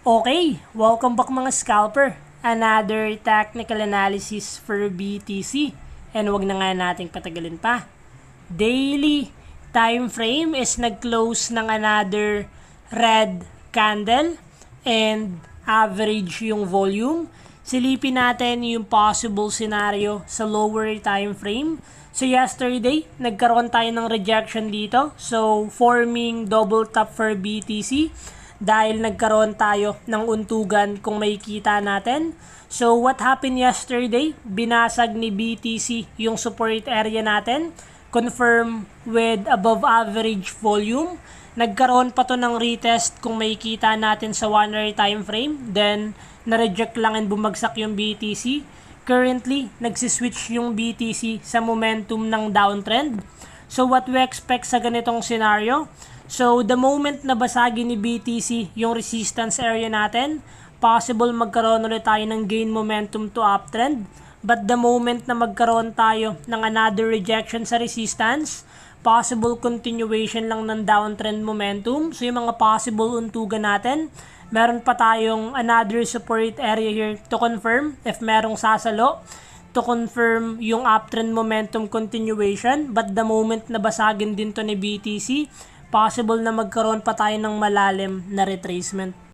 Okay, welcome back mga scalper. Another technical analysis for BTC. And wag na nga nating patagalin pa. Daily time frame is nag-close ng another red candle and average yung volume. Silipin natin yung possible scenario sa lower time frame. So yesterday, nagkaroon tayo ng rejection dito. So forming double top for BTC dahil nagkaroon tayo ng untugan kung makikita natin. So what happened yesterday? Binasag ni BTC yung support area natin. Confirm with above average volume. Nagkaroon pa to ng retest kung makikita natin sa 1 hour time frame. Then na-reject lang and bumagsak yung BTC. Currently, nagsiswitch yung BTC sa momentum ng downtrend. So what we expect sa ganitong scenario? So the moment na basagin ni BTC yung resistance area natin, possible magkaroon ulit tayo ng gain momentum to uptrend. But the moment na magkaroon tayo ng another rejection sa resistance, possible continuation lang ng downtrend momentum. So yung mga possible untugan natin, meron pa tayong another support area here to confirm if merong sasalo, to confirm yung uptrend momentum continuation. But the moment na basagin din to ni BTC, possible na magkaroon pa tayo ng malalim na retracement.